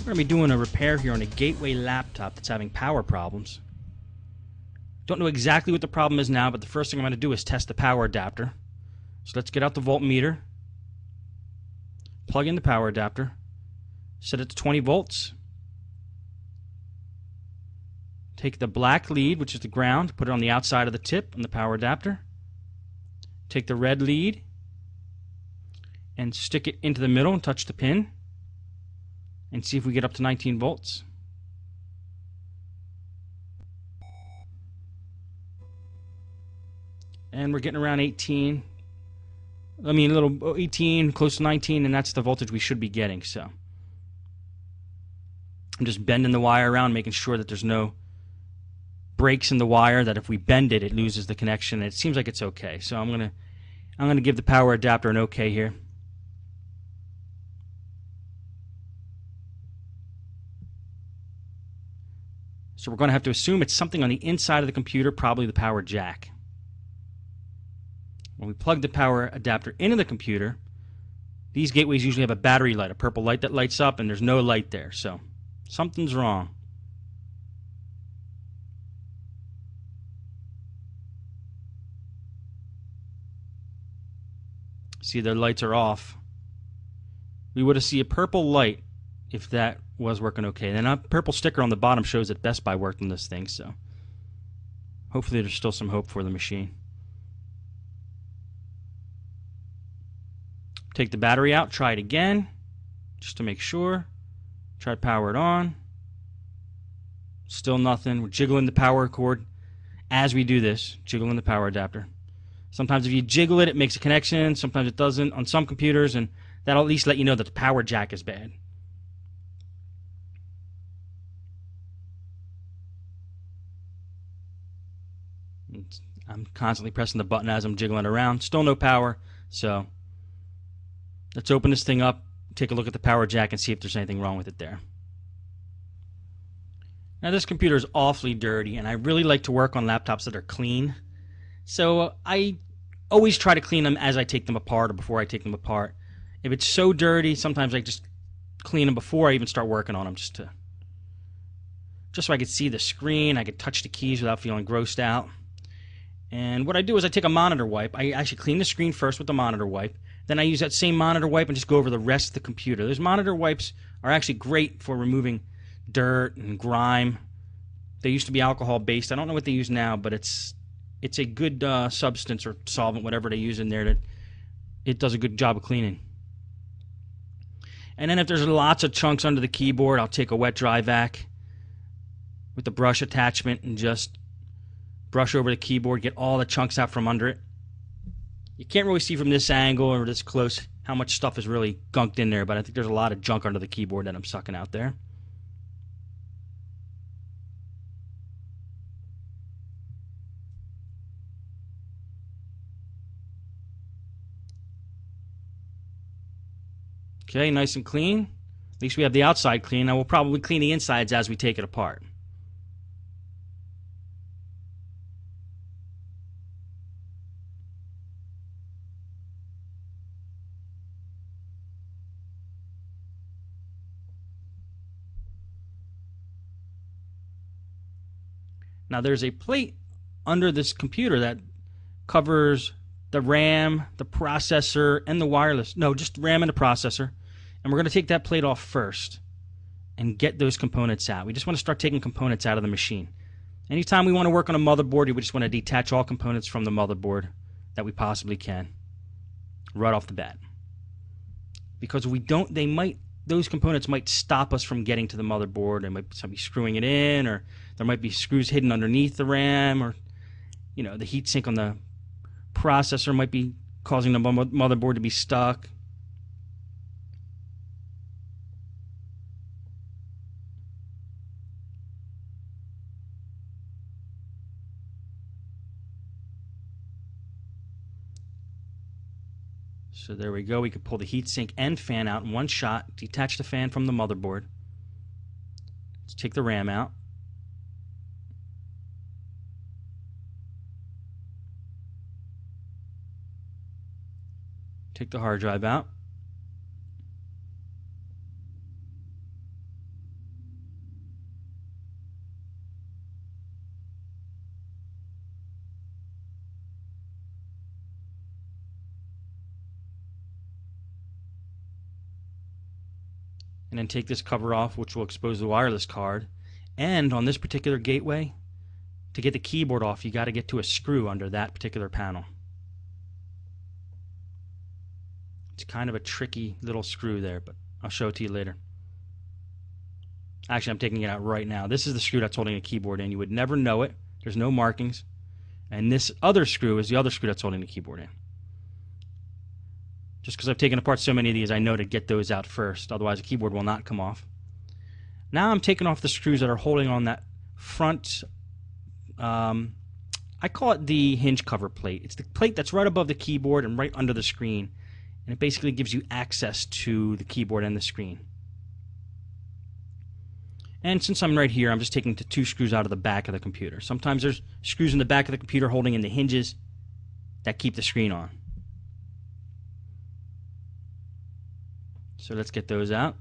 We're going to be doing a repair here on a Gateway laptop that's having power problems. Don't know exactly what the problem is now, but the first thing I'm going to do is test the power adapter. So let's get out the voltmeter, plug in the power adapter, set it to 20 volts. Take the black lead, which is the ground, put it on the outside of the tip on the power adapter. Take the red lead and stick it into the middle and touch the pin and see if we get up to 19 volts. And we're getting around 18. I mean, a little 18, close to 19, and that's the voltage we should be getting. So I'm just bending the wire around, making sure that there's no breaks in the wire, that if we bend it, it loses the connection. And it seems like it's okay. So I'm gonna give the power adapter an okay here. So we're going to have to assume it's something on the inside of the computer, probably the power jack. When we plug the power adapter into the computer, these gateways usually have a battery light, a purple light that lights up, and there's no light there. So something's wrong. See, their lights are off. We would have seen a purple light if that was working okay. And a purple sticker on the bottom shows that Best Buy worked on this thing, so hopefully there's still some hope for the machine. Take the battery out, try it again, just to make sure. Try to power it on. Still nothing. We're jiggling the power cord as we do this, jiggling the power adapter. Sometimes if you jiggle it, it makes a connection. Sometimes it doesn't on some computers, and that'll at least let you know that the power jack is bad. I'm constantly pressing the button as I'm jiggling around. Still no power, so let's open this thing up, take a look at the power jack, and see if there's anything wrong with it there. Now this computer is awfully dirty, and I really like to work on laptops that are clean. So I always try to clean them as I take them apart or before I take them apart. If it's so dirty, sometimes I just clean them before I even start working on them, just so I could see the screen, I could touch the keys without feeling grossed out. And what I do is I take a monitor wipe. I actually clean the screen first with the monitor wipe. Then I use that same monitor wipe and just go over the rest of the computer. Those monitor wipes are actually great for removing dirt and grime. They used to be alcohol-based. I don't know what they use now, but it's a good substance or solvent, whatever they use in there, that it does a good job of cleaning. And then if there's lots of chunks under the keyboard, I'll take a wet dry vac with the brush attachment and just brush over the keyboard, get all the chunks out from under it. You can't really see from this angle or this close how much stuff is really gunked in there, but I think there's a lot of junk under the keyboard that I'm sucking out there. Okay, nice and clean. At least we have the outside clean. Now we'll probably clean the insides as we take it apart. Now there's a plate under this computer that covers the RAM, the processor, and the wireless. No, just the RAM and the processor. And we're going to take that plate off first and get those components out. We just want to start taking components out of the machine. Anytime we want to work on a motherboard, we just want to detach all components from the motherboard that we possibly can right off the bat. Because if we don't, those components might stop us from getting to the motherboard. There might be somebody screwing it in, or there might be screws hidden underneath the RAM, or the heatsink on the processor might be causing the motherboard to be stuck. So there we go. We could pull the heatsink and fan out in one shot, detach the fan from the motherboard. Let's take the RAM out. Take the hard drive out. and then take this cover off, which will expose the wireless card. And on this particular gateway, to get the keyboard off, you got to get to a screw under that particular panel. It's kind of a tricky little screw there, but I'll show it to you later. Actually, I'm taking it out right now. This is the screw that's holding the keyboard in. You would never know it. There's no markings. And this other screw is the other screw that's holding the keyboard in. Just because I've taken apart so many of these, I know to get those out first. Otherwise, the keyboard will not come off. Now I'm taking off the screws that are holding on that front, I call it the hinge cover plate. It's the plate that's right above the keyboard and right under the screen. And it basically gives you access to the keyboard and the screen. And since I'm right here, I'm just taking the 2 screws out of the back of the computer. Sometimes there's screws in the back of the computer holding in the hinges that keep the screen on. So let's get those out.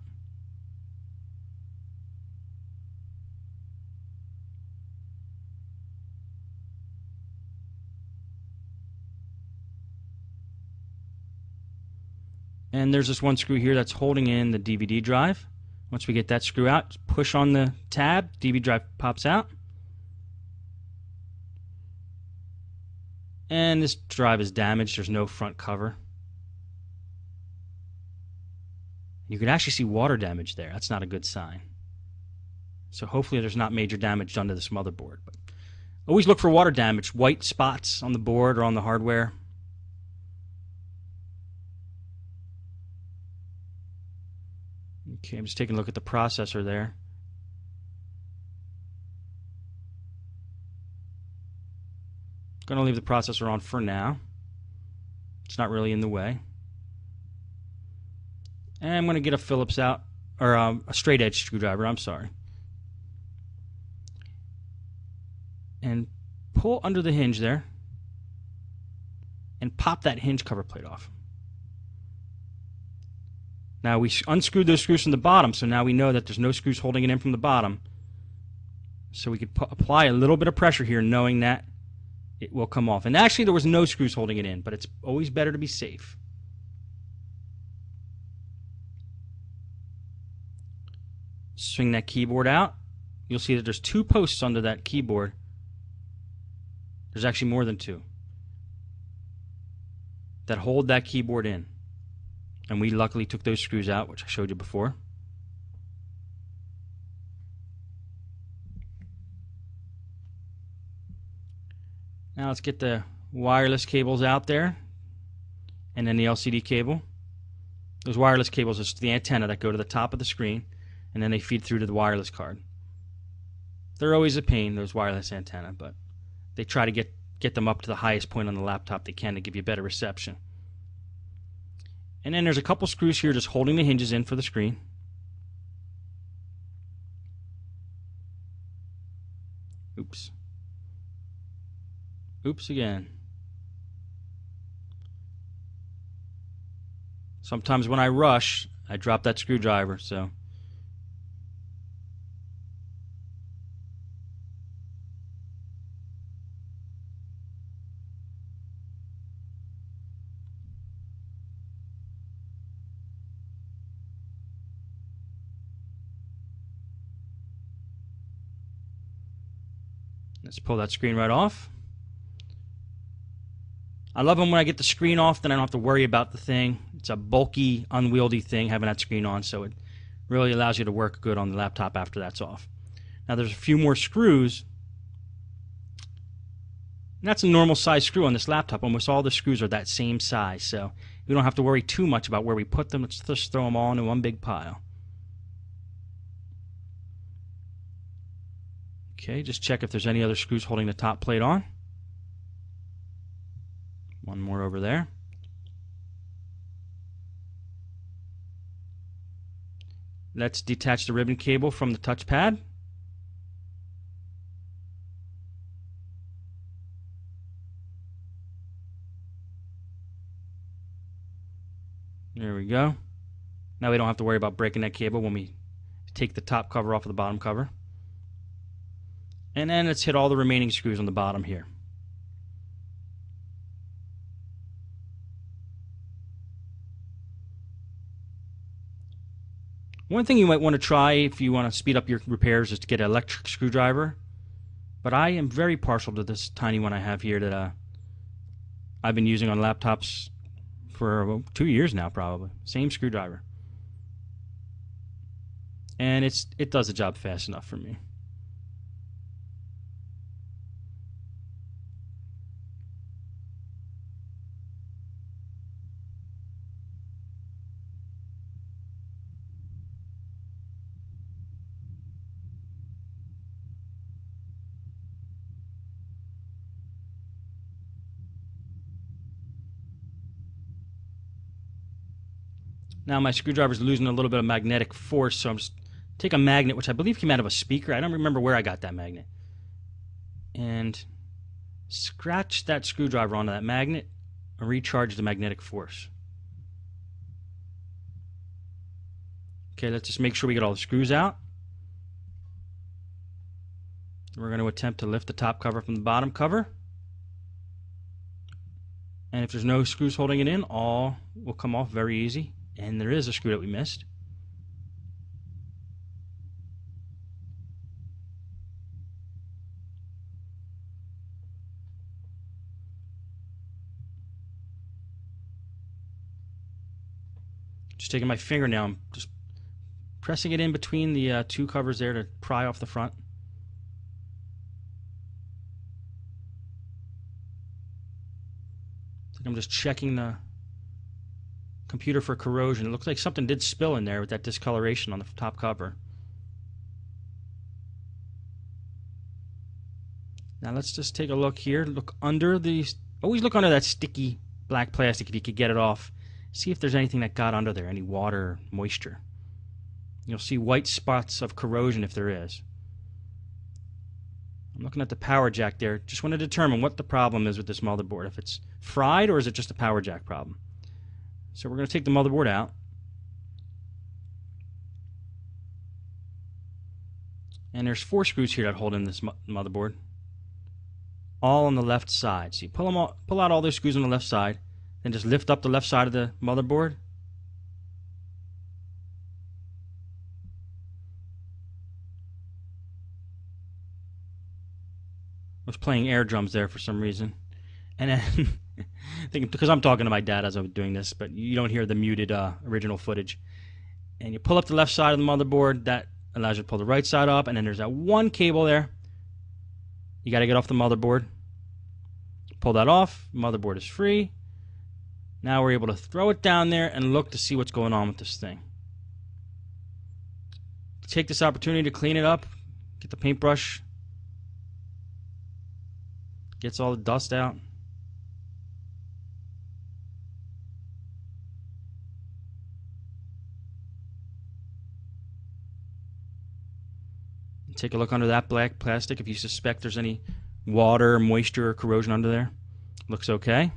And there's this one screw here that's holding in the DVD drive. Once we get that screw out, push on the tab, DVD drive pops out. And this drive is damaged, there's no front cover. You can actually see water damage there. That's not a good sign. So hopefully there's not major damage done to this motherboard. But always look for water damage, white spots on the board or on the hardware. Okay, I'm just taking a look at the processor there. Going to leave the processor on for now. It's not really in the way. And I'm going to get a Phillips out, or a straight edge screwdriver, I'm sorry. And pull under the hinge there. And pop that hinge cover plate off. Now we unscrewed those screws from the bottom, so now we know that there's no screws holding it in from the bottom. So we could apply a little bit of pressure here, knowing that it will come off. And actually there was no screws holding it in, but it's always better to be safe. Swing that keyboard out. You'll see that there's 2 posts under that keyboard. There's actually more than 2 that hold that keyboard in. And we luckily took those screws out, which I showed you before. Now let's get the wireless cables out there, and then the LCD cable. Those wireless cables are the antenna that go to the top of the screen, and then they feed through to the wireless card. They're always a pain, those wireless antenna, but they try to get them up to the highest point on the laptop they can to give you better reception. And then there's a couple screws here just holding the hinges in for the screen. Oops. Oops again. Sometimes when I rush, I drop that screwdriver, so. Let's pull that screen right off. I love them when I get the screen off, then I don't have to worry about the thing. It's a bulky, unwieldy thing having that screen on, so it really allows you to work good on the laptop after that's off. Now there's a few more screws. And that's a normal size screw on this laptop. Almost all the screws are that same size, so we don't have to worry too much about where we put them. Let's just throw them all into one big pile. Okay, just check if there's any other screws holding the top plate on. One more over there. Let's detach the ribbon cable from the touchpad. There we go. Now we don't have to worry about breaking that cable when we take the top cover off of the bottom cover. And then let's hit all the remaining screws on the bottom here. One thing you might want to try if you want to speed up your repairs is to get an electric screwdriver. But I am very partial to this tiny one I have here that I've been using on laptops for 2 years now, probably. Same screwdriver. And it does the job fast enough for me. Now my screwdriver's losing a little bit of magnetic force, so I'm just take a magnet, which I believe came out of a speaker. I don't remember where I got that magnet. And scratch that screwdriver onto that magnet and recharge the magnetic force. Okay, let's just make sure we get all the screws out. We're going to attempt to lift the top cover from the bottom cover. And if there's no screws holding it in, all will come off very easy. And there is a screw that we missed. Just taking my fingernail and just pressing it in between the two covers there to pry off the front. I'm just checking the computer for corrosion. It looks like something did spill in there with that discoloration on the top cover. Now let's just take a look here. Look under these. Always look under that sticky black plastic if you could get it off. See if there's anything that got under there, any water, moisture. You'll see white spots of corrosion if there is. I'm looking at the power jack there. Just want to determine what the problem is with this motherboard. If it's fried or is it just a power jack problem. So we're going to take the motherboard out. And there's 4 screws here that hold in this motherboard. All on the left side. So you pull out all those screws on the left side. Then just lift up the left side of the motherboard. I was playing air drums there for some reason. And then, because I'm talking to my dad as I'm doing this, but you don't hear the muted original footage. And you pull up the left side of the motherboard. That allows you to pull the right side up. And then there's that one cable there. You got to get off the motherboard. Pull that off. Motherboard is free. Now we're able to throw it down there and look to see what's going on with this thing. Take this opportunity to clean it up. Get the paintbrush. Gets all the dust out. Take a look under that black plastic if you suspect there's any water, moisture, or corrosion under there. Looks okay.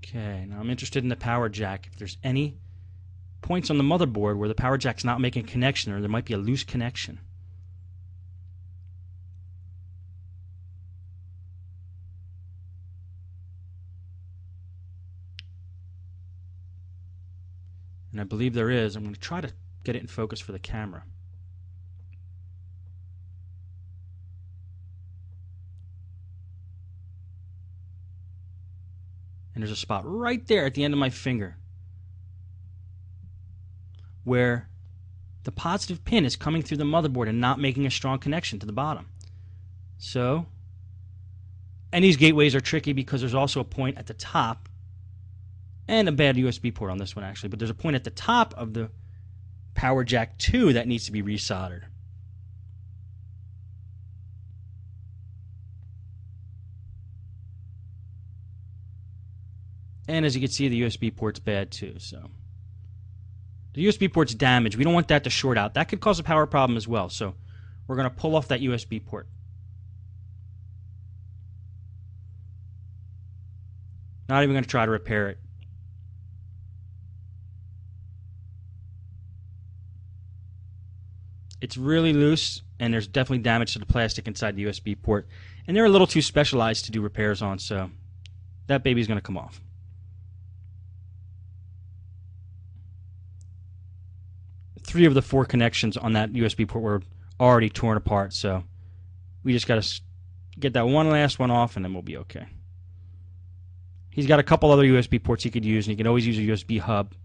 Okay, now I'm interested in the power jack. If there's any points on the motherboard where the power jack's not making a connection or there might be a loose connection. And I believe there is. I'm going to try to get it in focus for the camera. And there's a spot right there at the end of my finger where the positive pin is coming through the motherboard and not making a strong connection to the bottom. So, and these gateways are tricky because there's also a point at the top and a bad USB port on this one actually, but there's a point at the top of the power jack 2 that needs to be resoldered. And as you can see, the USB port's bad too. So the USB port's damaged. We don't want that to short out. That could cause a power problem as well. So we're going to pull off that USB port. Not even going to try to repair it. It's really loose, and there's definitely damage to the plastic inside the USB port. And they're a little too specialized to do repairs on, so that baby's going to come off. Three of the four connections on that USB port were already torn apart, so we just got to get that one last one off, and then we'll be okay. He's got a couple other USB ports he could use, and he can always use a USB hub.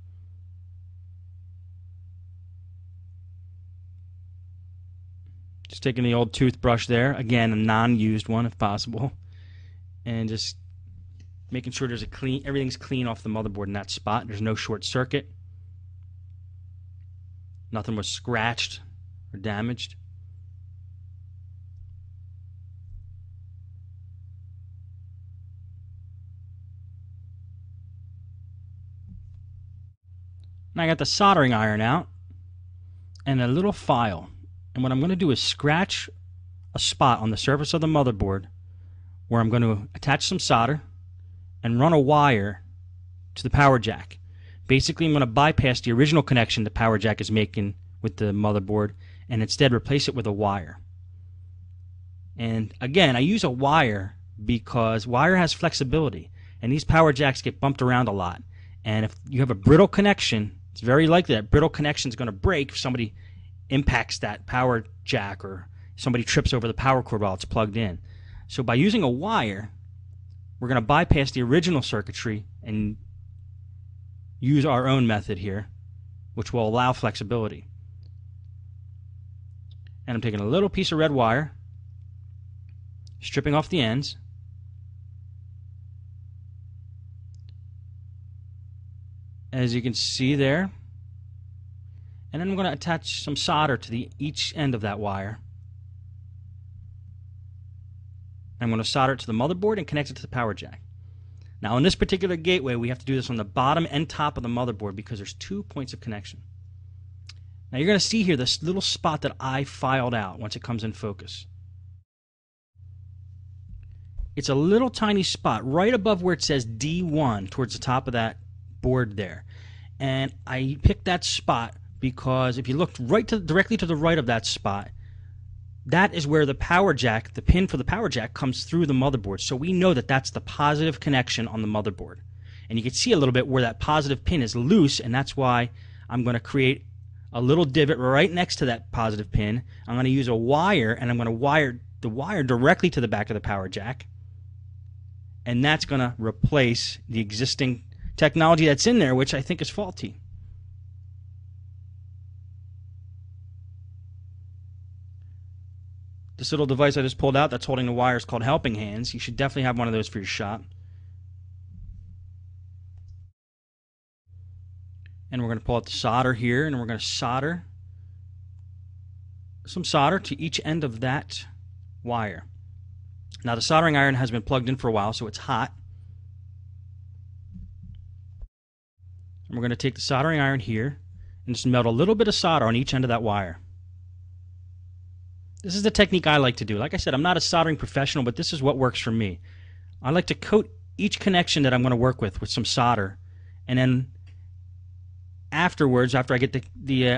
Just taking the old toothbrush there, again, a non-used one if possible, and just making sure there's everything's clean off the motherboard in that spot. There's no short circuit. Nothing was scratched or damaged. And I got the soldering iron out and a little file. And what I'm going to do is scratch a spot on the surface of the motherboard where I'm going to attach some solder and run a wire to the power jack. Basically, I'm going to bypass the original connection the power jack is making with the motherboard and instead replace it with a wire. And again, I use a wire because wire has flexibility, and these power jacks get bumped around a lot. And if you have a brittle connection, it's very likely that brittle connection is going to break if somebody impacts that power jack or somebody trips over the power cord while it's plugged in. So by using a wire, we're going to bypass the original circuitry and use our own method here, which will allow flexibility. And I'm taking a little piece of red wire, stripping off the ends, as you can see there. And then I'm going to attach some solder to each end of that wire. I'm going to solder it to the motherboard and connect it to the power jack. Now in this particular gateway, we have to do this on the bottom and top of the motherboard because there's 2 points of connection. Now you're going to see here this little spot that I filed out once it comes in focus. It's a little tiny spot right above where it says D1 towards the top of that board there. And I picked that spot because if you looked directly to the right of that spot, that is where the power jack, the pin for the power jack, comes through the motherboard. So we know that that's the positive connection on the motherboard. And you can see a little bit where that positive pin is loose, and that's why I'm going to create a little divot right next to that positive pin. I'm going to use a wire, and I'm going to wire the wire directly to the back of the power jack. And that's going to replace the existing technology that's in there, which I think is faulty. This little device I just pulled out that's holding the wire is called helping hands. You should definitely have one of those for your shop. And we're going to pull out the solder here, and we're going to solder some solder to each end of that wire. Now the soldering iron has been plugged in for a while, so it's hot. And we're going to take the soldering iron here and just melt a little bit of solder on each end of that wire. This is the technique I like to do. Like I said, I'm not a soldering professional, but this is what works for me. I like to coat each connection that I'm going to work with some solder, and then afterwards, after I get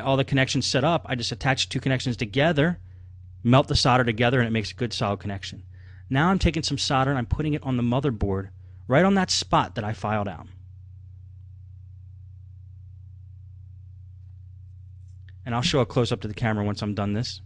all the connections set up, I just attach 2 connections together, melt the solder together, and it makes a good solid connection. Now I'm taking some solder and I'm putting it on the motherboard right on that spot that I filed out. And I'll show a close-up to the camera once I'm done this.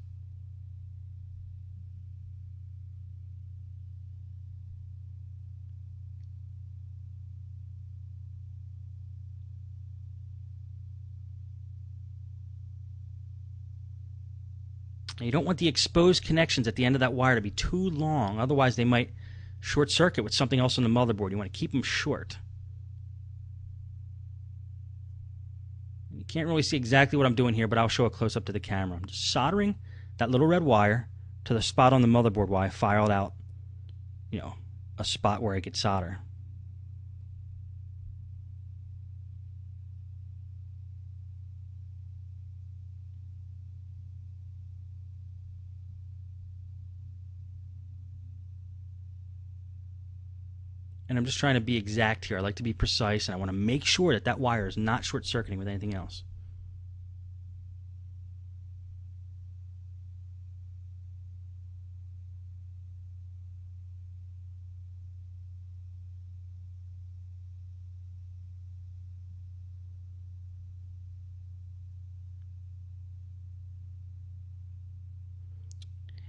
You don't want the exposed connections at the end of that wire to be too long, otherwise they might short circuit with something else on the motherboard. You want to keep them short. You can't really see exactly what I'm doing here, but I'll show a close-up to the camera. I'm just soldering that little red wire to the spot on the motherboard where I filed out, a spot where I could solder. And I'm just trying to be exact here. I like to be precise, and I want to make sure that that wire is not short-circuiting with anything else.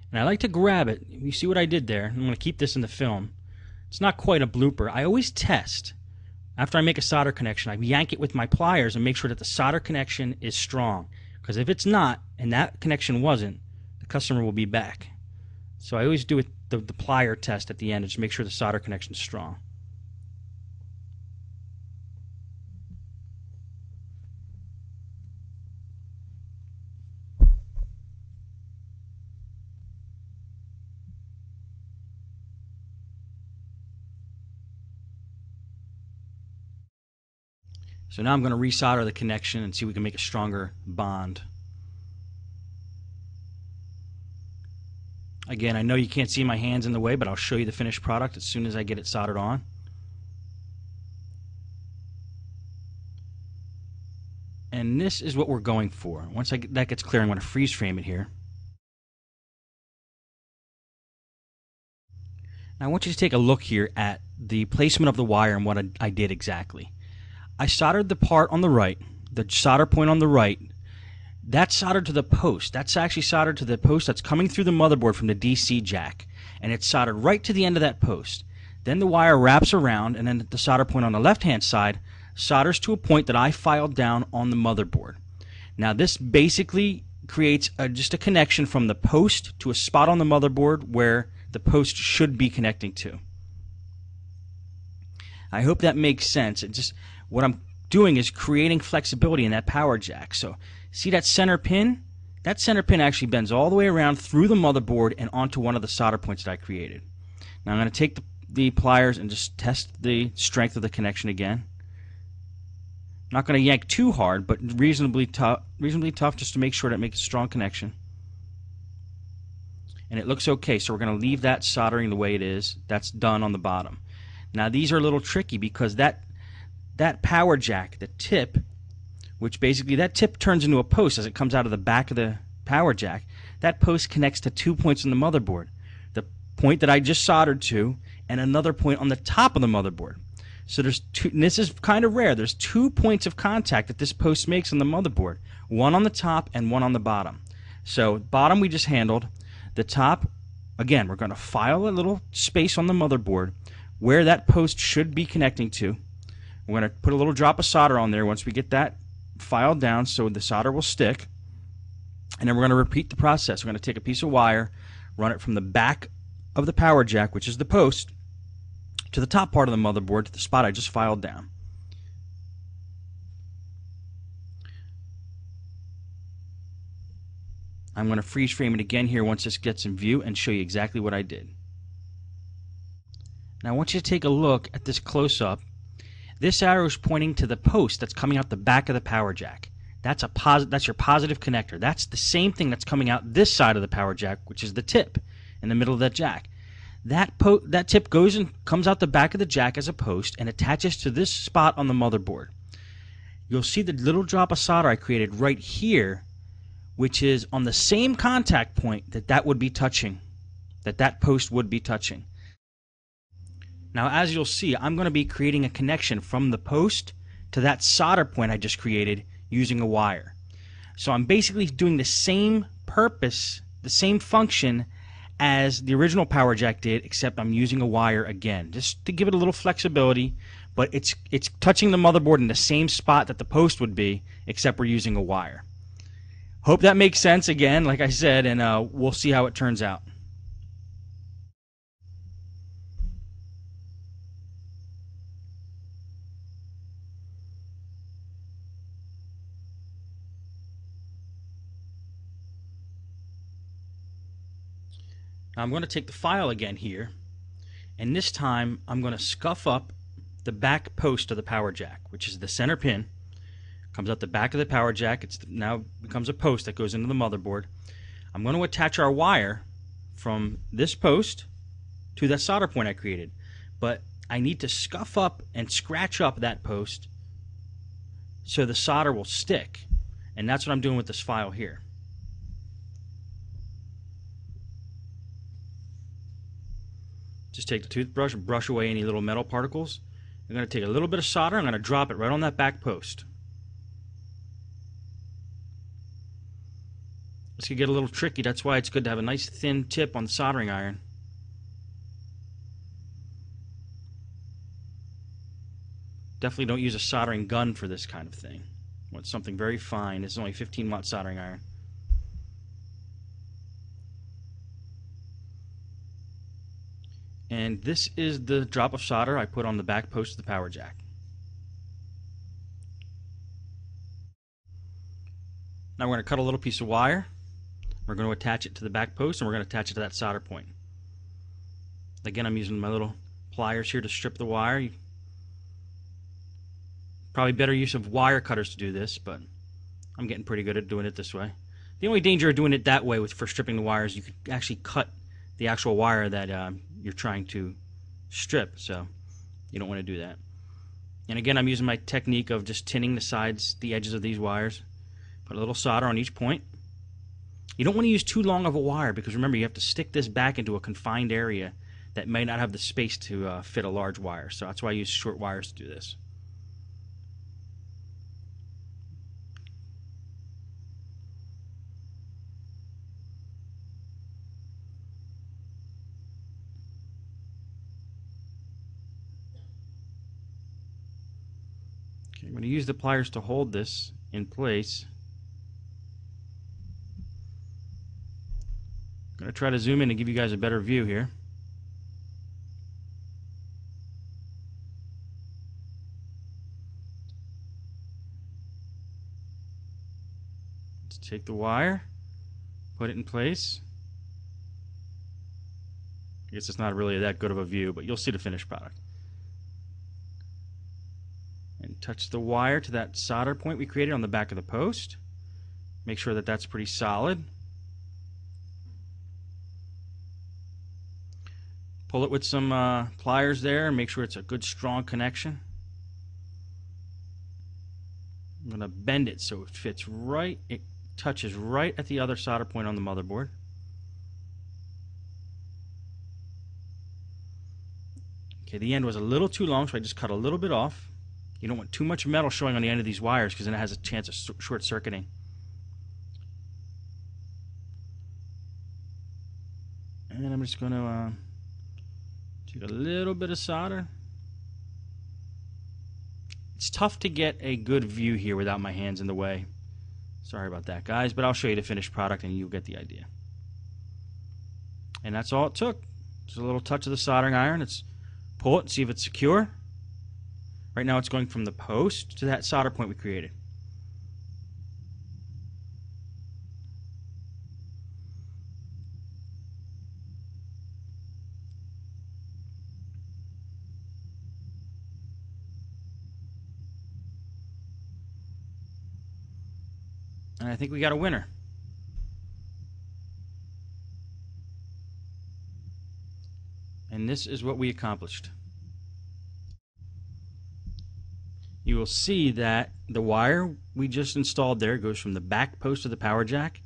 And I like to grab it. You see what I did there? I'm going to keep this in the film. It's not quite a blooper. I always test. After I make a solder connection, I yank it with my pliers and make sure that the solder connection is strong. Because if it's not, and that connection wasn't, the customer will be back. So I always do the plier test at the end and just make sure the solder connection is strong. So now I'm going to resolder the connection and see if we can make a stronger bond. Again, I know you can't see my hands in the way, but I'll show you the finished product as soon as I get it soldered on. And this is what we're going for. Once that gets clear, I'm going to freeze frame it here. Now I want you to take a look here at the placement of the wire and what I did exactly. I soldered the part on the right, the solder point on the right. That's soldered to the post. That's actually soldered to the post that's coming through the motherboard from the DC jack. And it's soldered right to the end of that post. Then the wire wraps around, and then the solder point on the left-hand side solders to a point that I filed down on the motherboard. Now this basically creates just a connection from the post to a spot on the motherboard where the post should be connecting to. I hope that makes sense. What I'm doing is creating flexibility in that power jack. So see that center pin? That center pin actually bends all the way around through the motherboard and onto one of the solder points that I created. Now I'm going to take the pliers and just test the strength of the connection again. I'm not going to yank too hard, but reasonably tough just to make sure that it makes a strong connection. And it looks okay, so we're going to leave that soldering the way it is. That's done on the bottom. Now these are a little tricky because that power jack, the tip, which basically that tip turns into a post as it comes out of the back of the power jack. That post connects to 2 points on the motherboard. The point that I just soldered to and another point on the top of the motherboard. So there's two, and this is kind of rare, there's 2 points of contact that this post makes on the motherboard. One on the top and one on the bottom. So bottom we just handled. The top, again, we're going to file a little space on the motherboard where that post should be connecting to. We're going to put a little drop of solder on there once we get that filed down so the solder will stick. And then we're going to repeat the process. We're going to take a piece of wire, run it from the back of the power jack, which is the post, to the top part of the motherboard, to the spot I just filed down. I'm going to freeze frame it again here once this gets in view and show you exactly what I did. Now I want you to take a look at this close-up. This arrow is pointing to the post that's coming out the back of the power jack. That's your positive connector. That's the same thing that's coming out this side of the power jack, which is the tip in the middle of that jack. That tip goes and comes out the back of the jack as a post and attaches to this spot on the motherboard. You'll see the little drop of solder I created right here, which is on the same contact point that would be touching, that post would be touching. Now, as you'll see, I'm going to be creating a connection from the post to that solder point I just created using a wire. So I'm basically doing the same purpose, the same function as the original power jack did, except I'm using a wire again, just to give it a little flexibility, but it's touching the motherboard in the same spot that the post would be, except we're using a wire. Hope that makes sense again, like I said, and we'll see how it turns out. Now I'm going to take the file again here, and this time I'm going to scuff up the back post of the power jack, which is the center pin. Comes out the back of the power jack. It's now becomes a post that goes into the motherboard. I'm going to attach our wire from this post to that solder point I created, but I need to scuff up and scratch up that post so the solder will stick. And that's what I'm doing with this file here. Just take the toothbrush and brush away any little metal particles. I'm going to take a little bit of solder. I'm going to drop it right on that back post. This could get a little tricky. That's why it's good to have a nice thin tip on the soldering iron. Definitely don't use a soldering gun for this kind of thing. Want something very fine. This is only 15-watt soldering iron. And this is the drop of solder I put on the back post of the power jack. Now we're going to cut a little piece of wire. We're going to attach it to the back post, and we're going to attach it to that solder point. Again, I'm using my little pliers here to strip the wire. Probably better use of wire cutters to do this, but I'm getting pretty good at doing it this way. The only danger of doing it that way for stripping the wires, you could actually cut the actual wire that you're trying to strip, so you don't want to do that. And again, I'm using my technique of just tinning the sides, the edges of these wires. Put a little solder on each point. You don't want to use too long of a wire because remember, you have to stick this back into a confined area that may not have the space to fit a large wire. So that's why I use short wires to do this. Okay, I'm going to use the pliers to hold this in place. I'm going to try to zoom in and give you guys a better view here. Let's take the wire, put it in place. I guess it's not really that good of a view, but you'll see the finished product. And touch the wire to that solder point we created on the back of the post. Make sure that that's pretty solid. Pull it with some pliers there and make sure it's a good strong connection. I'm going to bend it so it fits right, it touches right at the other solder point on the motherboard. Okay, the end was a little too long, so I just cut a little bit off. You don't want too much metal showing on the end of these wires because then it has a chance of short-circuiting. And I'm just going to take a little bit of solder. It's tough to get a good view here without my hands in the way. Sorry about that, guys, but I'll show you the finished product and you'll get the idea. And that's all it took. Just a little touch of the soldering iron. Let's pull it and see if it's secure. Right now it's going from the post to that solder point we created. And I think we got a winner. And this is what we accomplished. You will see that the wire we just installed there goes from the back post of the power jack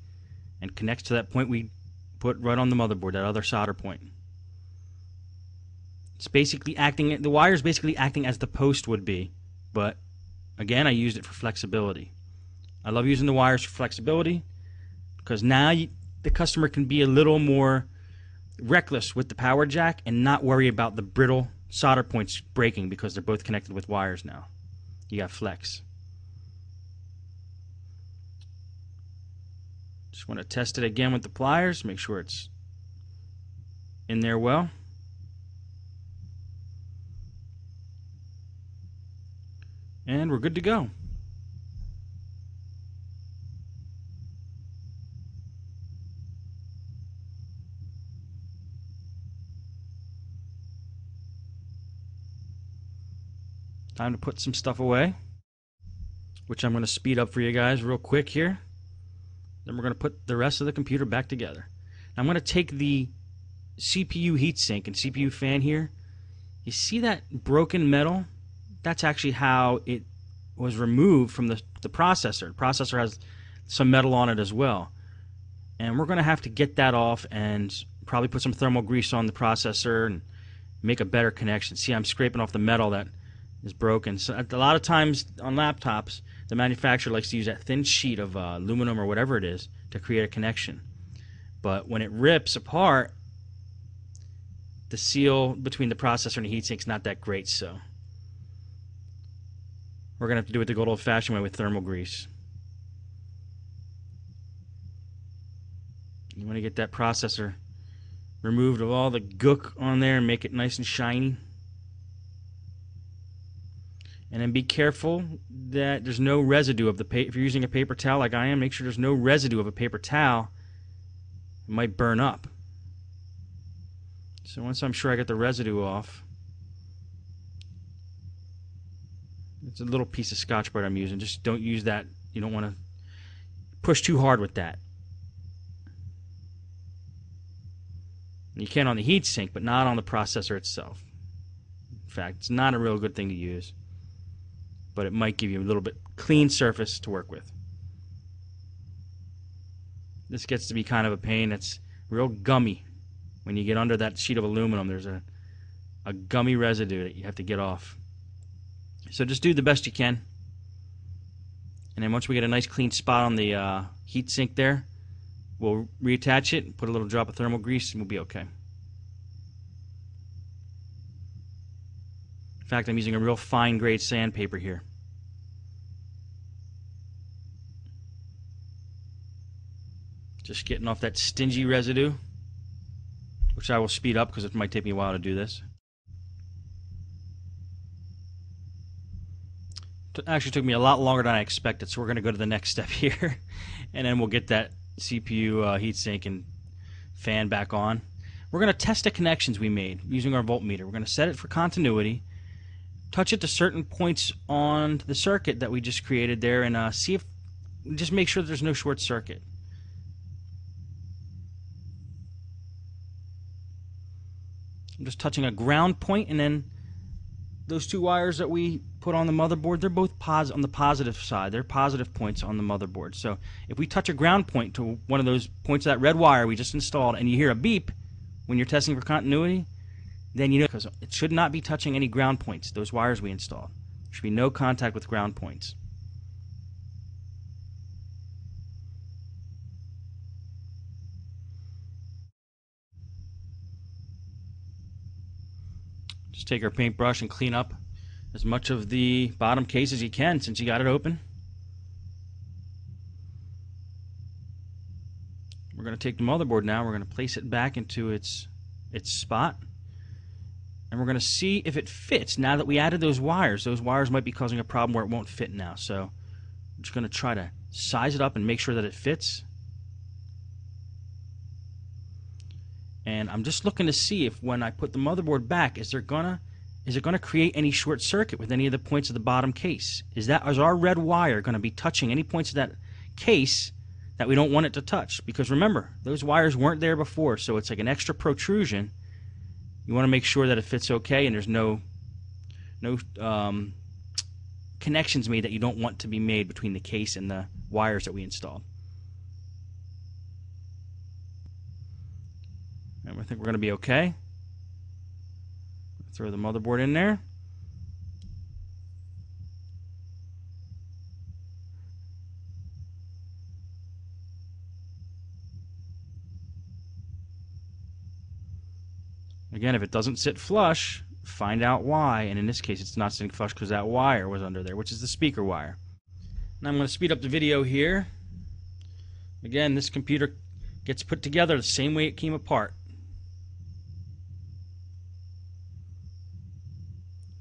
and connects to that point we put right on the motherboard, that other solder point. It's basically acting, the wire is basically acting as the post would be, but again, I used it for flexibility. I love using the wires for flexibility because now the customer can be a little more reckless with the power jack and not worry about the brittle solder points breaking because they're both connected with wires now. You got flex. Just want to test it again with the pliers, make sure it's in there well. And we're good to go. Time to put some stuff away, which I'm going to speed up for you guys real quick here. Then we're going to put the rest of the computer back together. Now I'm going to take the CPU heatsink and CPU fan here You see that broken metal? That's actually how it was removed from the processor. The processor has some metal on it as well. And we're going to have to get that off and probably put some thermal grease on the processor and make a better connection. See, I'm scraping off the metal that is broken. So a lot of times on laptops, the manufacturer likes to use that thin sheet of aluminum or whatever it is to create a connection. But when it rips apart, the seal between the processor and the heatsink is not that great, so we're going to have to do it the good old-fashioned way with thermal grease. You want to get that processor removed of all the gook on there and make it nice and shiny. And then be careful that there's no residue of the paper. If you're using a paper towel like I am, make sure there's no residue of a paper towel. It might burn up. So once I'm sure I get the residue off, it's a little piece of Scotch-Brite I'm using. Just don't use that. You don't want to push too hard with that. You can on the heatsink, but not on the processor itself. In fact, it's not a real good thing to use, but it might give you a little bit clean surface to work with. This gets to be kind of a pain. It's real gummy. When you get under that sheet of aluminum, there's a gummy residue that you have to get off. So just do the best you can. And then once we get a nice clean spot on the heat sink there, we'll reattach it, put a little drop of thermal grease, and we'll be okay. In fact, I'm using a real fine grade sandpaper here. Just getting off that stingy residue, which I will speed up because it might take me a while to do this. It actually took me a lot longer than I expected, so we're going to go to the next step here, and then we'll get that CPU heatsink and fan back on. We're going to test the connections we made using our voltmeter. We're going to set it for continuity, touch it to certain points on the circuit that we just created there, and see if, just make sure that there's no short circuit. I'm just touching a ground point, and then those two wires that we put on the motherboard, they're both on the positive side. They're positive points on the motherboard. So if we touch a ground point to one of those points of that red wire we just installed, and you hear a beep when you're testing for continuity, then you know, because it should not be touching any ground points, those wires we installed. There should be no contact with ground points. Just take our paintbrush and clean up as much of the bottom case as you can since you got it open. We're going to take the motherboard now. We're going to place it back into its spot. And we're going to see if it fits now that we added those wires. Those wires might be causing a problem where it won't fit now. So I'm just going to try to size it up and make sure that it fits. And I'm just looking to see if when I put the motherboard back, is it going to create any short circuit with any of the points of the bottom case? Is our red wire going to be touching any points of that case that we don't want it to touch? Because remember, those wires weren't there before, so it's like an extra protrusion. You want to make sure that it fits okay and there's no connections made that you don't want to be made between the case and the wires that we installed. And I think we're going to be okay. Throw the motherboard in there. Again, if it doesn't sit flush, find out why. And in this case, it's not sitting flush because that wire was under there, which is the speaker wire. Now I'm going to speed up the video here. Again, this computer gets put together the same way it came apart.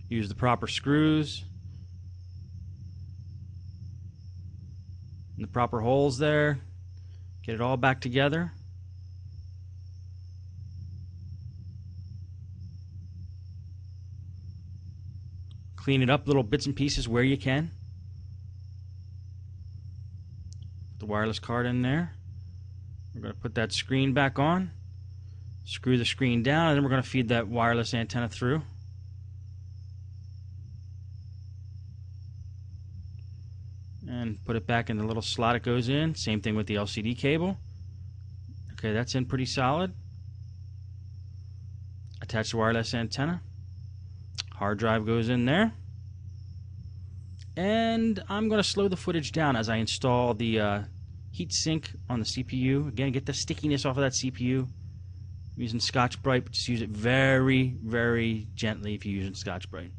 Use the proper screws and the proper holes there. Get it all back together. Clean it up little bits and pieces where you can. Put the wireless card in there. We're going to put that screen back on. Screw the screen down, and then we're going to feed that wireless antenna through. put it back in the little slot it goes in. Same thing with the LCD cable. Okay, that's in pretty solid. Attach the wireless antenna. Hard drive goes in there. And I'm going to slow the footage down as I install the heat sink on the CPU. Again, get the stickiness off of that CPU. I'm using Scotch-Brite, but just use it very, very gently if you're using Scotch-Brite.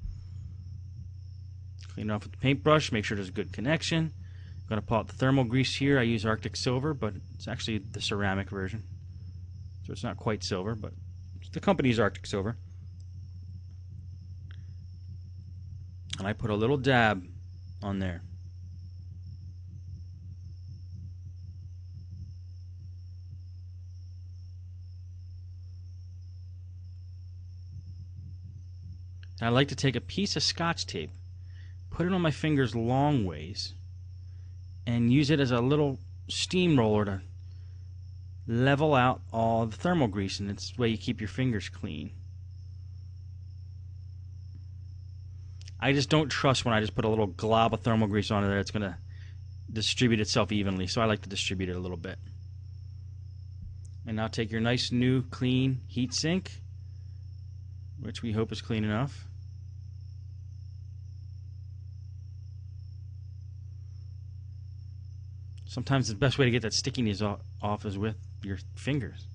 Clean it off with the paintbrush, make sure there's a good connection. I'm going to pull out the thermal grease here. I use Arctic Silver, but it's actually the ceramic version. So it's not quite silver, but the company's Arctic Silver. And I put a little dab on there. And I like to take a piece of Scotch tape, put it on my fingers long ways, and use it as a little steamroller to level out all the thermal grease, and it's the way you keep your fingers clean. I just don't trust when I just put a little glob of thermal grease on there, it's going to distribute itself evenly, so I like to distribute it a little bit. And now take your nice new clean heat sink, which we hope is clean enough. Sometimes the best way to get that stickiness off is with your fingers.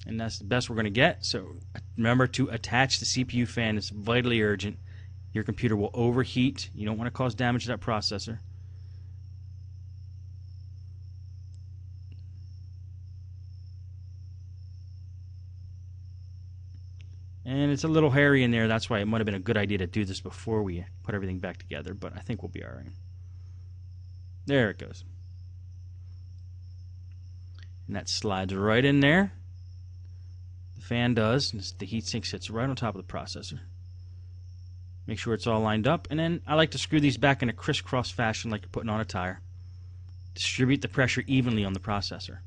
And that's the best we're going to get. So remember to attach the CPU fan. It's vitally urgent. Your computer will overheat. You don't want to cause damage to that processor. And it's a little hairy in there. That's why it might have been a good idea to do this before we put everything back together. But I think we'll be all right. There it goes. And that slides right in there. The fan does. And the heatsink sits right on top of the processor. Make sure it's all lined up. And then I like to screw these back in a crisscross fashion like you're putting on a tire. Distribute the pressure evenly on the processor.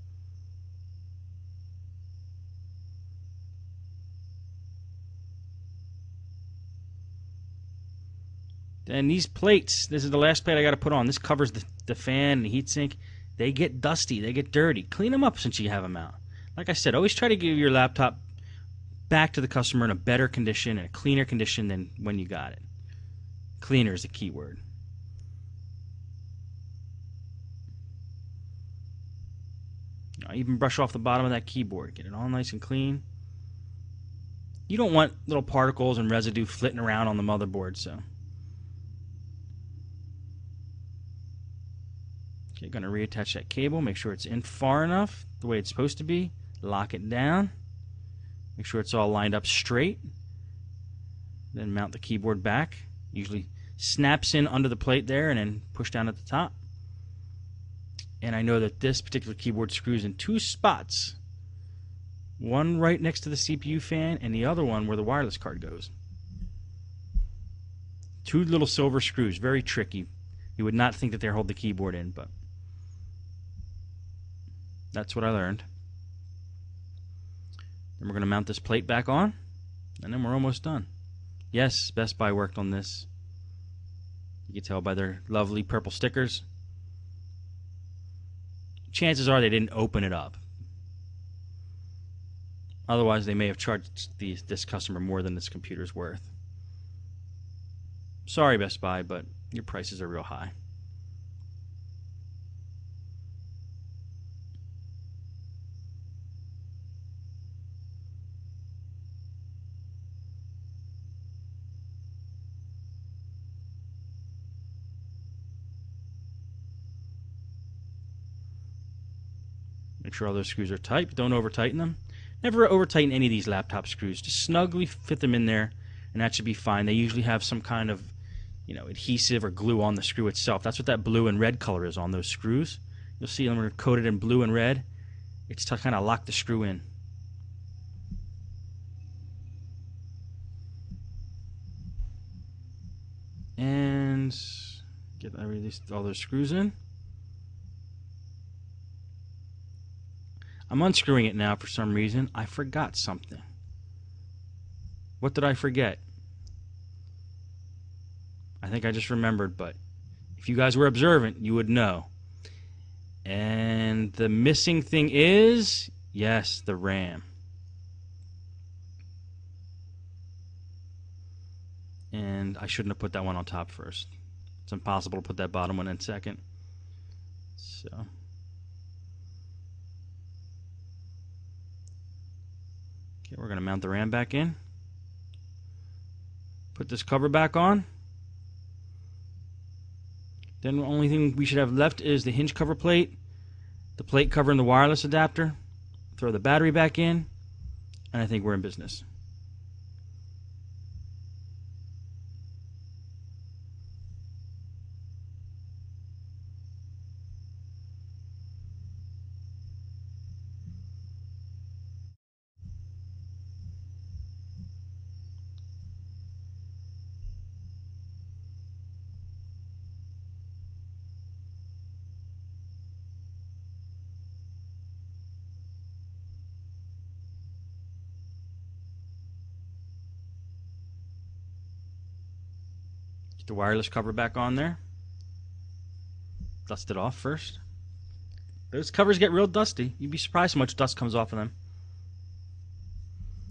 And these plates, this is the last plate I got to put on. This covers the fan and the heatsink. They get dusty. They get dirty. Clean them up since you have them out. Like I said, always try to give your laptop back to the customer in a better condition, in a cleaner condition than when you got it. Cleaner is the key word. I even brush off the bottom of that keyboard. Get it all nice and clean. You don't want little particles and residue flitting around on the motherboard, so... Okay, going to reattach that cable. Make sure it's in far enough, the way it's supposed to be. Lock it down. Make sure it's all lined up straight. Then mount the keyboard back. Usually snaps in under the plate there and then push down at the top. And I know that this particular keyboard screws in two spots. One right next to the CPU fan and the other one where the wireless card goes. Two little silver screws. Very tricky. You would not think that they hold the keyboard in, but that's what I learned. Then we're going to mount this plate back on, and then we're almost done. Yes, Best Buy worked on this. You can tell by their lovely purple stickers. Chances are they didn't open it up. Otherwise, they may have charged this customer more than this computer's worth. Sorry, Best Buy, but your prices are real high. Make sure all those screws are tight. Don't over-tighten them. Never over-tighten any of these laptop screws. Just snugly fit them in there, and that should be fine. They usually have some kind of, adhesive or glue on the screw itself. That's what that blue and red color is on those screws. You'll see them are coated in blue and red. It's to kind of lock the screw in. And get all those screws in. I'm unscrewing it now for some reason. I forgot something. What did I forget? I think I just remembered, but if you guys were observant, you would know. And the missing thing is, yes, the RAM. And I shouldn't have put that one on top first. It's impossible to put that bottom one in second. So okay, we're going to mount the RAM back in. Put this cover back on. Then the only thing we should have left is the hinge cover plate, the plate cover and the wireless adapter. Throw the battery back in, and I think we're in business. The wireless cover back on there. Dust it off first. Those covers get real dusty. You'd be surprised how much dust comes off of them.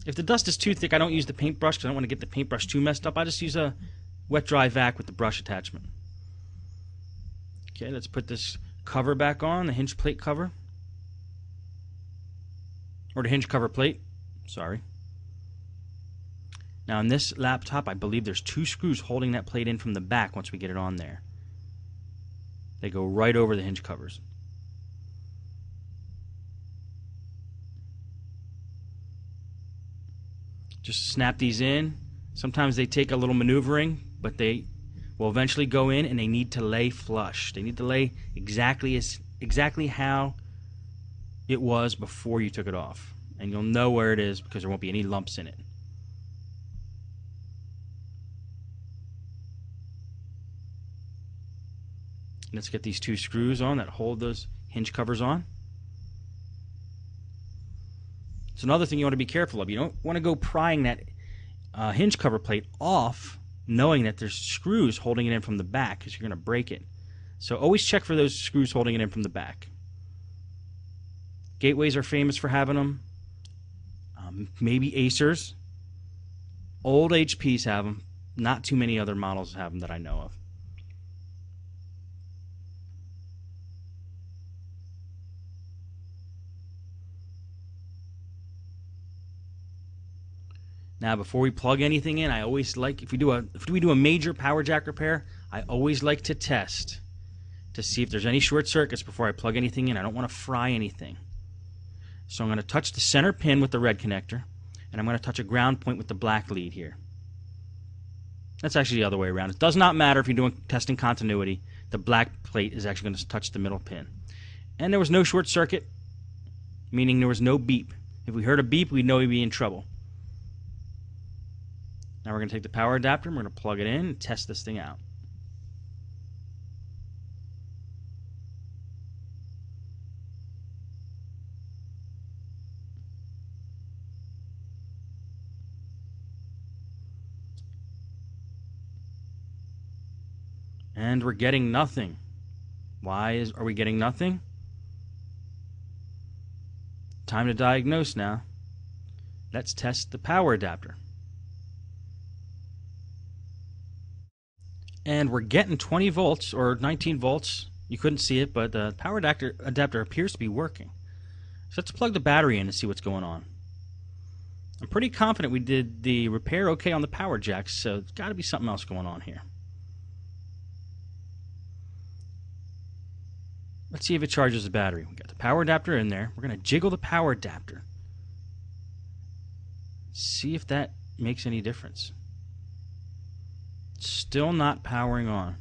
If the dust is too thick, I don't use the paintbrush because I don't want to get the paintbrush too messed up. I just use a wet dry vac with the brush attachment. Okay, let's put this cover back on, the hinge plate cover. Or the hinge cover plate. Sorry. Now in this laptop, I believe there's 2 screws holding that plate in from the back once we get it on there. They go right over the hinge covers. Just snap these in. Sometimes they take a little maneuvering, but they will eventually go in, and they need to lay flush. They need to lay exactly how it was before you took it off. And you'll know where it is because there won't be any lumps in it. Let's get these 2 screws on that hold those hinge covers on. It's another thing you want to be careful of. You don't want to go prying that hinge cover plate off knowing that there's screws holding it in from the back because you're going to break it. So always check for those screws holding it in from the back. Gateways are famous for having them. Maybe Acers. Old HPs have them. Not too many other models have them that I know of. Now, before we plug anything in, I always like, if we do a major power jack repair, I always like to test to see if there's any short circuits before I plug anything in. I don't want to fry anything. So I'm going to touch the center pin with the red connector, and I'm going to touch a ground point with the black lead here. That's actually the other way around. It does not matter if you're doing testing continuity. The black plate is actually going to touch the middle pin. And there was no short circuit, meaning there was no beep. If we heard a beep, we'd know we'd be in trouble. Now we're going to take the power adapter and we're going to plug it in and test this thing out. And we're getting nothing. Why are we getting nothing? Time to diagnose now. Let's test the power adapter. And we're getting 20 volts or 19 volts. You couldn't see it, but the power adapter appears to be working. So let's plug the battery in and see what's going on. I'm pretty confident we did the repair okay on the power jacks, so there's got to be something else going on here. Let's see if it charges the battery. We got the power adapter in there. We're going to jiggle the power adapter. See if that makes any difference. Still not powering on.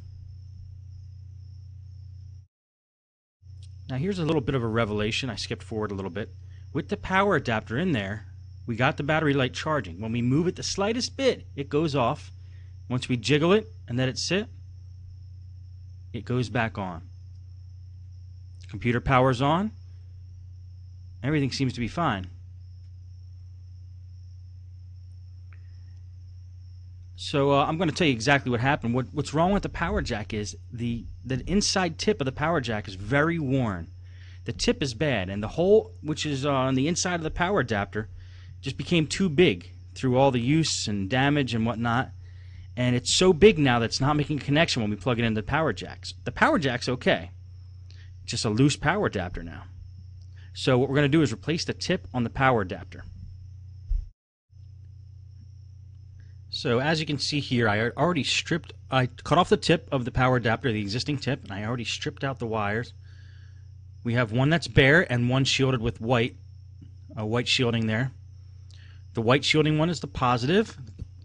Now here's a little bit of a revelation. I skipped forward a little bit. With the power adapter in there, we got the battery light charging. When we move it the slightest bit, it goes off. Once we jiggle it and let it sit, it goes back on. Computer powers on. Everything seems to be fine. So I'm going to tell you exactly what happened. What's wrong with the power jack is the inside tip of the power jack is very worn. The tip is bad, and the hole, which is on the inside of the power adapter, just became too big through all the use and damage and whatnot. And it's so big now that it's not making a connection when we plug it into the power jacks. The power jack's okay. It's just a loose power adapter now. So what we're going to do is replace the tip on the power adapter. So as you can see here, I cut off the tip of the power adapter, the existing tip, and I already stripped out the wires. We have one that's bare and one shielded with white shielding there. The white shielding one is the positive,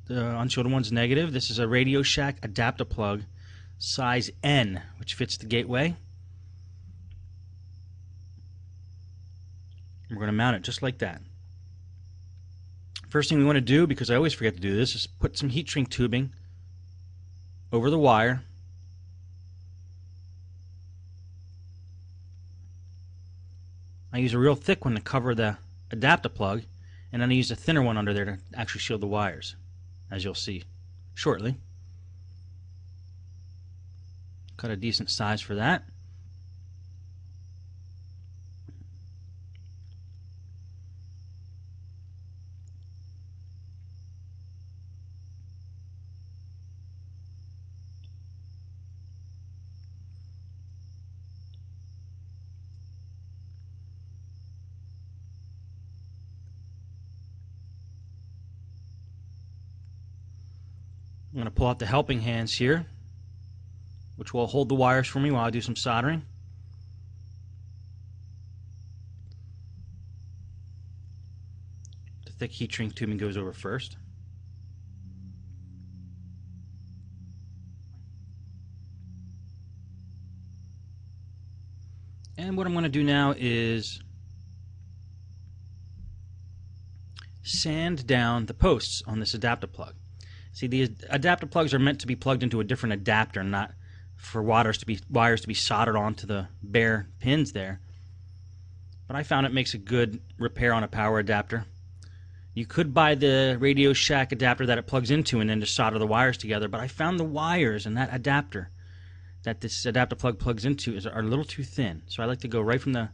the unshielded one's negative. This is a Radio Shack adapter plug, size N, which fits the gateway. We're going to mount it just like that. First thing we want to do, because I always forget to do this, is put some heat shrink tubing over the wire. I use a real thick one to cover the adapter plug, and then I use a thinner one under there to actually shield the wires, as you'll see shortly. Cut a decent size for that. I'm going to pull out the helping hands here, which will hold the wires for me while I do some soldering. The thick heat shrink tubing goes over first. And what I'm going to do now is sand down the posts on this adapter plug. See, these adapter plugs are meant to be plugged into a different adapter, not for wires to be soldered onto the bare pins there. But I found it makes a good repair on a power adapter. You could buy the Radio Shack adapter that it plugs into and then just solder the wires together, but I found the wires in that adapter that this adapter plug plugs into are a little too thin. So I like to go right from the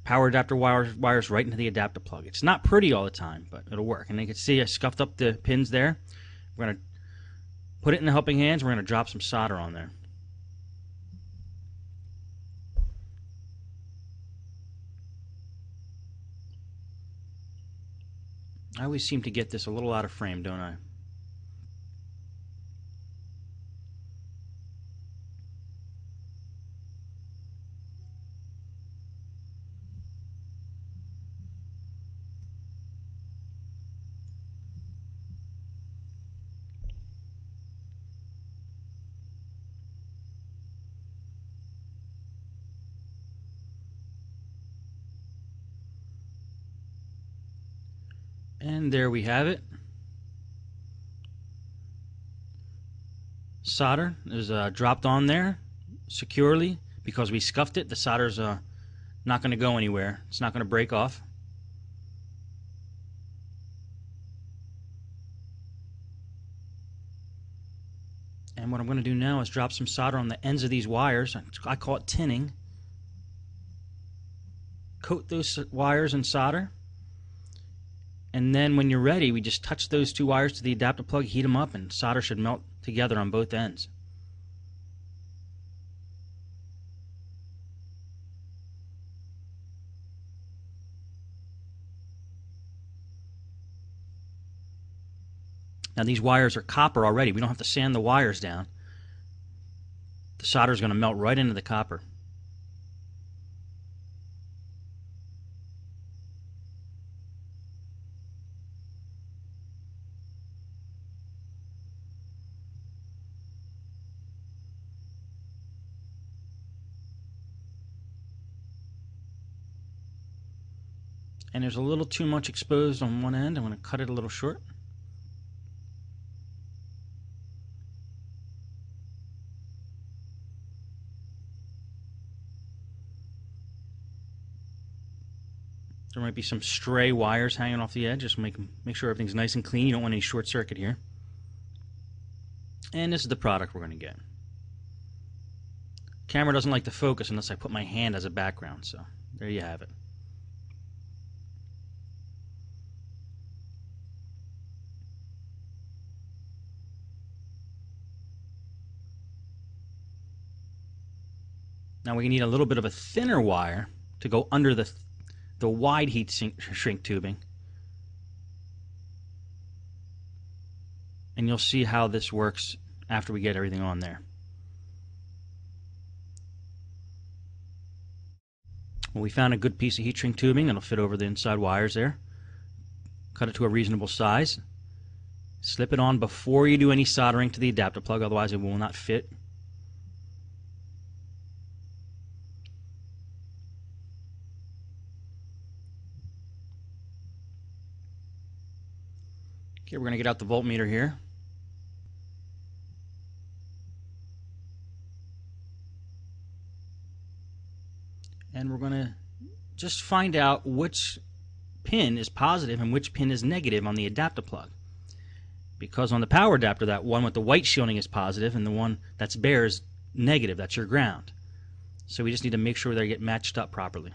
power adapter wires right into the adapter plug. It's not pretty all the time, but it'll work. And you can see I scuffed up the pins there. We're going to put it in the helping hands. We're going to drop some solder on there. I always seem to get this a little out of frame, don't I? And there we have it. Solder is dropped on there securely because we scuffed it. The solder's not going to go anywhere. It's not going to break off. And what I'm going to do now is drop some solder on the ends of these wires. I call it tinning. Coat those wires in solder. And then when you're ready, we just touch those two wires to the adapter plug, heat them up, and solder should melt together on both ends. Now these wires are copper already. We don't have to sand the wires down. The solder is going to melt right into the copper. And there's a little too much exposed on one end. I'm going to cut it a little short. There might be some stray wires hanging off the edge. Just make sure everything's nice and clean. You don't want any short circuit here. And this is the product we're going to get. Camera doesn't like to focus unless I put my hand as a background, so there you have it. Now we need a little bit of a thinner wire to go under the wide heat shrink tubing. And you'll see how this works after we get everything on there. Well, we found a good piece of heat shrink tubing that'll fit over the inside wires there. Cut it to a reasonable size. Slip it on before you do any soldering to the adapter plug, otherwise it will not fit. Okay, we're going to get out the voltmeter here. And we're going to just find out which pin is positive and which pin is negative on the adapter plug. Because on the power adapter, that one with the white shielding is positive and the one that's bare is negative. That's your ground. So we just need to make sure they get matched up properly.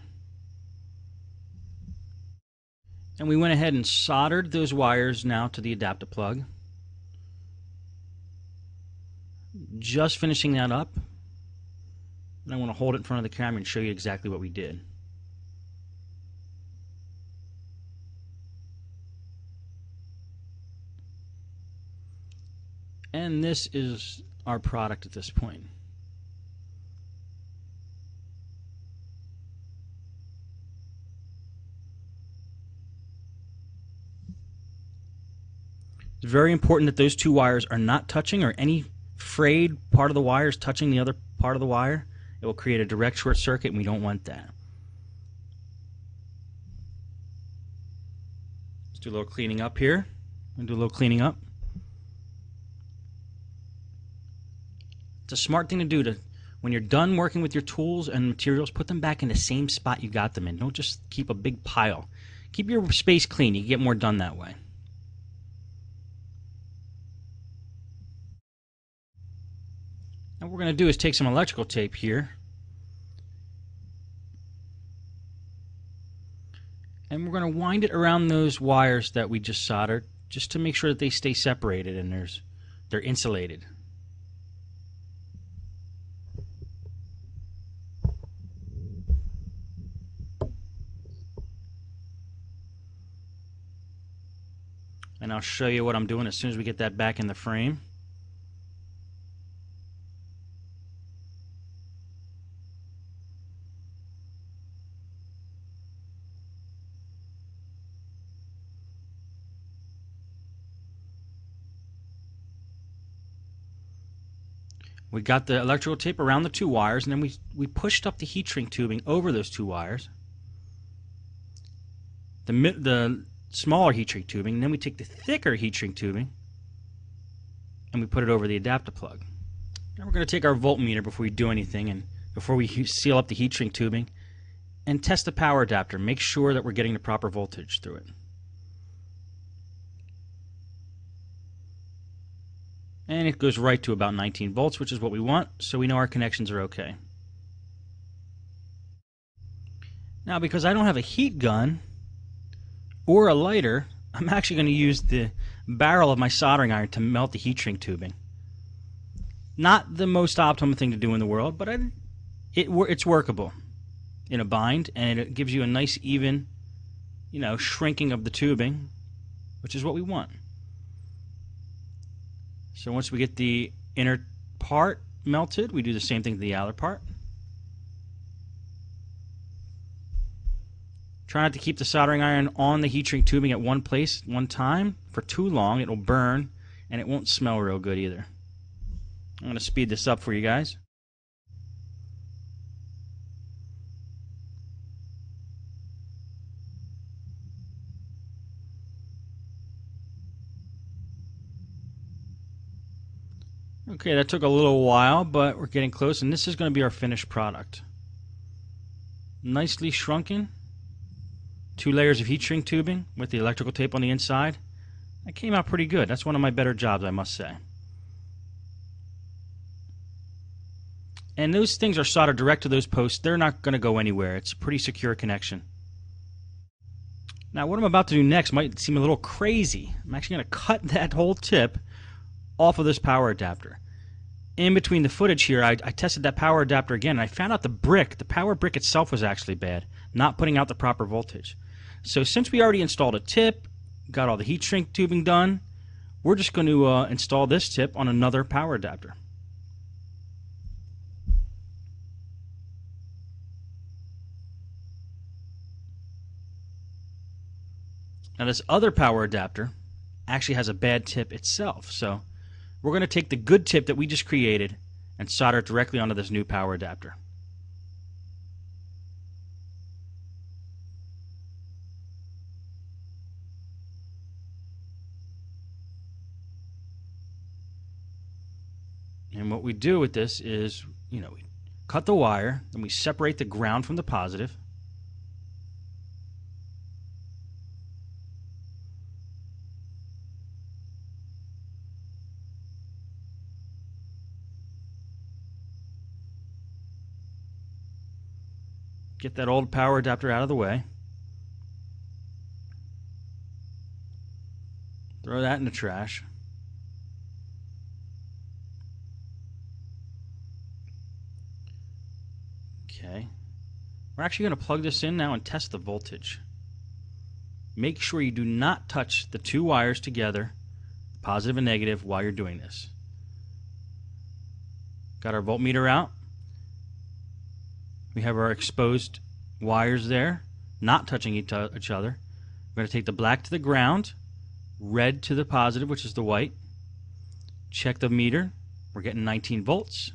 And we went ahead and soldered those wires now to the adapter plug. Just finishing that up. And I want to hold it in front of the camera and show you exactly what we did. And this is our product at this point. It's very important that those two wires are not touching, or any frayed part of the wire is touching the other part of the wire. It will create a direct short circuit, and we don't want that. Let's do a little cleaning up here. And do a little cleaning up. It's a smart thing to do to, when you're done working with your tools and materials, put them back in the same spot you got them in. Don't just keep a big pile. Keep your space clean. You can get more done that way. Now what we're going to do is take some electrical tape here and we're going to wind it around those wires that we just soldered, just to make sure that they stay separated and they're insulated. And I'll show you what I'm doing as soon as we get that back in the frame. We got the electrical tape around the two wires, and then we pushed up the heat shrink tubing over those two wires. The smaller heat shrink tubing, and then we take the thicker heat shrink tubing and we put it over the adapter plug. Now we're going to take our voltmeter before we do anything, and before we seal up the heat shrink tubing, and test the power adapter. Make sure that we're getting the proper voltage through it. And it goes right to about 19 volts, which is what we want, so we know our connections are okay. Now, because I don't have a heat gun or a lighter, I'm actually going to use the barrel of my soldering iron to melt the heat shrink tubing. Not the most optimum thing to do in the world, but it's workable in a bind, and it gives you a nice even, shrinking of the tubing, which is what we want. So once we get the inner part melted, we do the same thing to the outer part. Try not to keep the soldering iron on the heat shrink tubing at one place one time. For too long, it'll burn, and it won't smell real good either. I'm going to speed this up for you guys. Okay, that took a little while, but we're getting close, and this is going to be our finished product. Nicely shrunken. 2 layers of heat shrink tubing with the electrical tape on the inside. That came out pretty good. That's one of my better jobs, I must say. And those things are soldered direct to those posts. They're not going to go anywhere. It's a pretty secure connection. Now, what I'm about to do next might seem a little crazy. I'm actually going to cut that whole tip off of this power adapter. In between the footage here, I tested that power adapter again, and I found out the power brick itself was actually bad, not putting out the proper voltage. So since we already installed a tip, got all the heat shrink tubing done, we're just going to install this tip on another power adapter. Now this other power adapter actually has a bad tip itself, so we're going to take the good tip that we just created and solder it directly onto this new power adapter. And what we do with this is, we cut the wire, then we separate the ground from the positive. Get that old power adapter out of the way. Throw that in the trash. Okay. We're actually going to plug this in now and test the voltage. Make sure you do not touch the 2 wires together, positive and negative, while you're doing this. Got our voltmeter out. We have our exposed wires there, not touching each other. We're going to take the black to the ground, red to the positive, which is the white. Check the meter. We're getting 19 volts.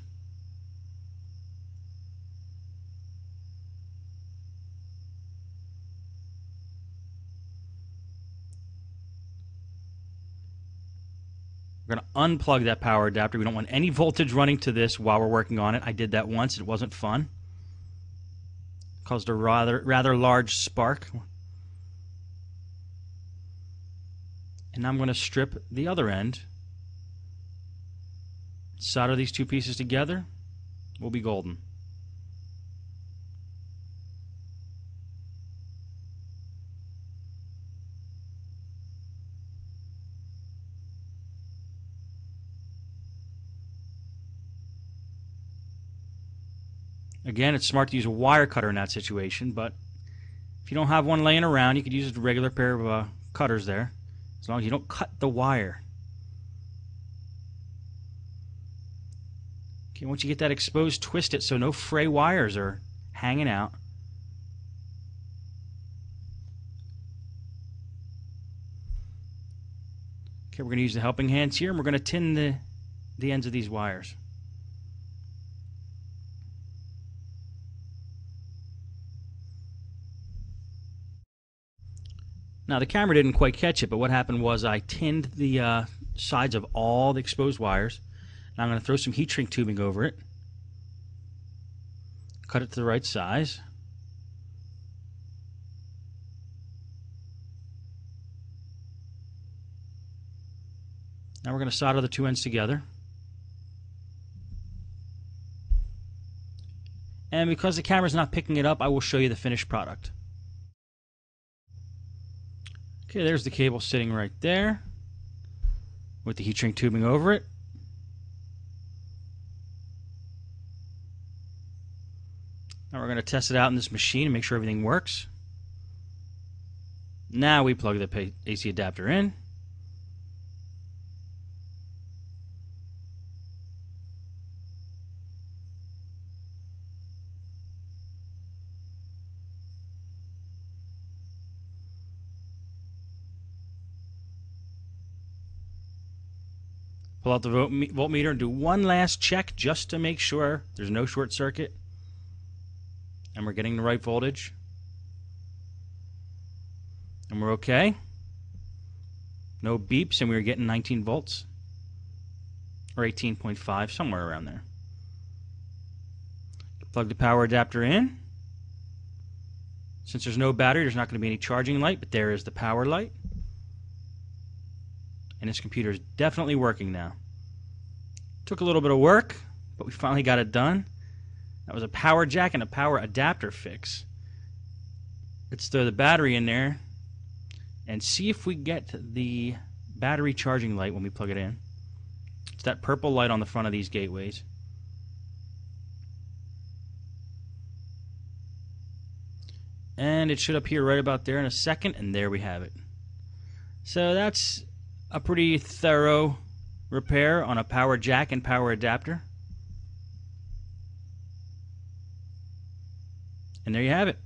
We're going to unplug that power adapter. We don't want any voltage running to this while we're working on it. I did that once. It wasn't fun. Caused a rather large spark. And now I'm going to strip the other end. Solder these 2 pieces together. We'll be golden. Again, it's smart to use a wire cutter in that situation, but if you don't have one laying around, you could use a regular pair of cutters there, as long as you don't cut the wire. Okay, once you get that exposed, twist it so no fray wires are hanging out. Okay, we're going to use the helping hands here, and we're going to tin the ends of these wires. Now, the camera didn't quite catch it, but what happened was I tinned the sides of all the exposed wires. Now I'm going to throw some heat shrink tubing over it. Cut it to the right size. Now we're going to solder the 2 ends together. And because the camera's not picking it up, I will show you the finished product. Okay, there's the cable sitting right there with the heat shrink tubing over it. Now we're going to test it out in this machine and make sure everything works. Now we plug the AC adapter in. Pull out the voltmeter and do one last check just to make sure there's no short circuit and we're getting the right voltage. And we're okay. No beeps, and we were getting 19 volts. Or 18.5, somewhere around there. Plug the power adapter in. Since there's no battery, there's not going to be any charging light, but there is the power light. And this computer is definitely working now. Took a little bit of work, but we finally got it done. That was a power jack and a power adapter fix. Let's throw the battery in there and see if we get the battery charging light when we plug it in. It's that purple light on the front of these gateways. And it should appear right about there in a second, and there we have it. So that's a pretty thorough repair on a power jack and power adapter. And there you have it.